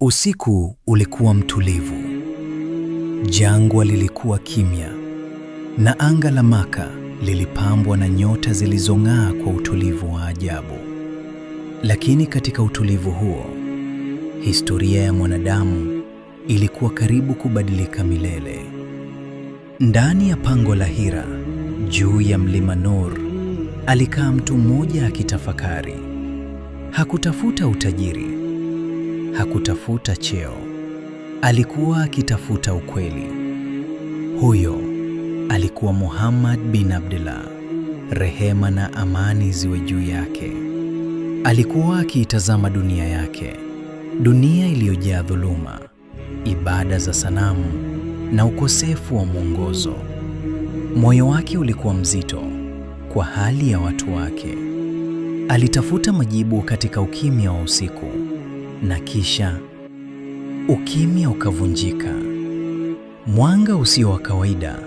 Usiku ulikuwa mtulivu. Jangwa lilikuwa kimya na anga la Maka lilipambwa na nyota zilizong'aa kwa utulivu wa ajabu. Lakini katika utulivu huo, historia ya mwanadamu ilikuwa karibu kubadilika milele. Ndani ya pango la Hira, juu ya mlima Nur, alikaa mtu mmoja akitafakari. Hakutafuta utajiri, hakutafuta cheo. Alikuwa akitafuta ukweli. Huyo alikuwa Muhammad bin Abdullah, rehema na amani ziwe juu yake. Alikuwa akiitazama dunia yake, dunia iliyojaa dhuluma, ibada za sanamu na ukosefu wa mwongozo. Moyo wake ulikuwa mzito kwa hali ya watu wake. Alitafuta majibu katika ukimya wa usiku, na kisha ukimya ukavunjika. Mwanga usio wa kawaida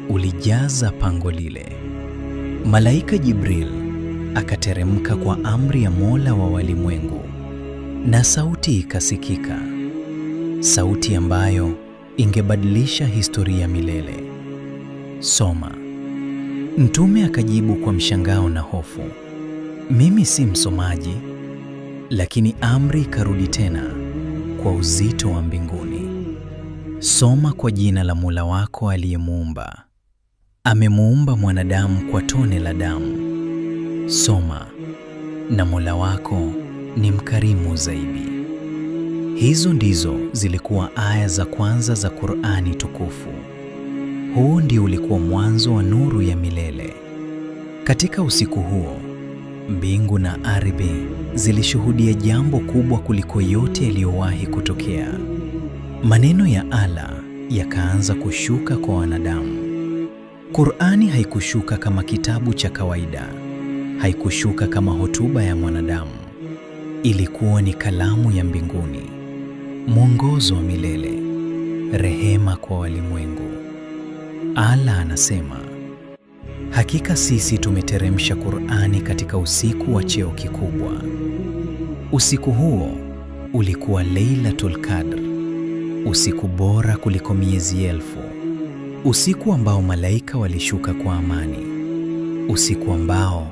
ulijaza pango lile. Malaika Jibril akateremka kwa amri ya Mola wa walimwengu, na sauti ikasikika, sauti ambayo ingebadilisha historia milele. Soma. Mtume akajibu kwa mshangao na hofu, mimi si msomaji. Lakini amri ikarudi tena kwa uzito wa mbinguni. Soma kwa jina la Mola wako aliyemuumba. Amemuumba mwanadamu kwa tone la damu. Soma, na Mola wako ni mkarimu zaidi. Hizo ndizo zilikuwa aya za kwanza za Qur'ani tukufu. Huu ndio ulikuwa mwanzo wa nuru ya milele. Katika usiku huo, mbingu na ardhi zilishuhudia jambo kubwa kuliko yote yaliyowahi kutokea. Maneno ya Allah yakaanza kushuka kwa wanadamu. Qur'ani haikushuka kama kitabu cha kawaida, haikushuka kama hotuba ya mwanadamu. Ilikuwa ni kalamu ya mbinguni, mwongozo wa milele, rehema kwa walimwengu. Allah anasema, hakika sisi tumeteremsha Qur'ani katika usiku wa cheo kikubwa. Usiku huo ulikuwa Lailatul Qadr, usiku bora kuliko miezi elfu, usiku ambao malaika walishuka kwa amani, usiku ambao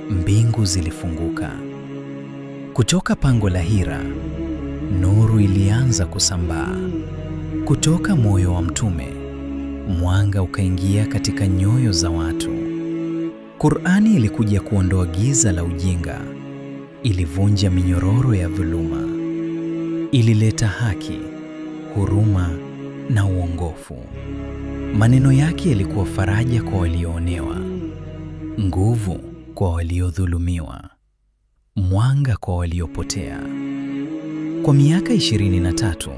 mbingu zilifunguka. Kutoka pango la Hira, nuru ilianza kusambaa. Kutoka moyo wa Mtume, mwanga ukaingia katika nyoyo za watu. Qur'ani ilikuja kuondoa giza la ujinga, ilivunja minyororo ya dhuluma, ilileta haki, huruma na uongofu. Maneno yake yalikuwa faraja kwa walioonewa, nguvu kwa waliodhulumiwa, mwanga kwa waliopotea. Kwa miaka 23,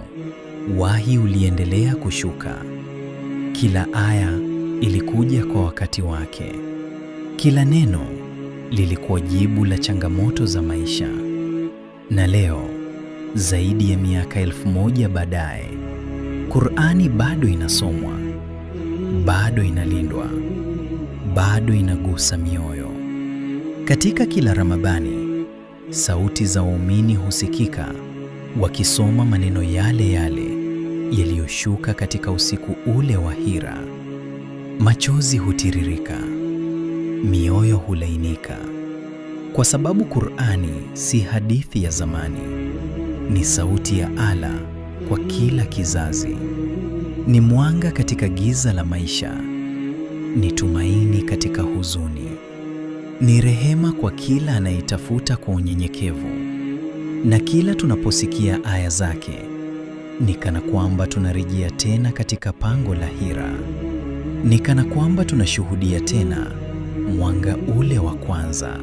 wahi uliendelea kushuka. Kila aya ilikuja kwa wakati wake. Kila neno lilikuwa jibu la changamoto za maisha. Na leo, zaidi ya miaka 1000 baadaye, Qur'ani bado inasomwa, bado inalindwa, bado inagusa mioyo. Katika kila Ramadhani, sauti za waumini husikika wakisoma maneno yale yale yaliyoshuka katika usiku ule wa Hira. Machozi hutiririka, mioyo hulainika, kwa sababu Qur'ani si hadithi ya zamani, ni sauti ya Allah kwa kila kizazi. Ni mwanga katika giza la maisha, ni tumaini katika huzuni, ni rehema kwa kila anayetafuta kwa unyenyekevu. Na kila tunaposikia aya zake, ni kana kwamba tunarejea tena katika pango la Hira, ni kana kwamba tunashuhudia tena mwanga ule wa kwanza.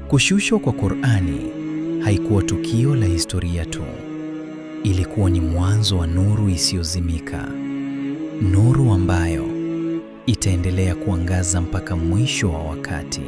Kushushwa kwa Qur'ani haikuwa tukio la historia tu, ilikuwa ni mwanzo wa nuru isiyozimika, nuru ambayo itaendelea kuangaza mpaka mwisho wa wakati.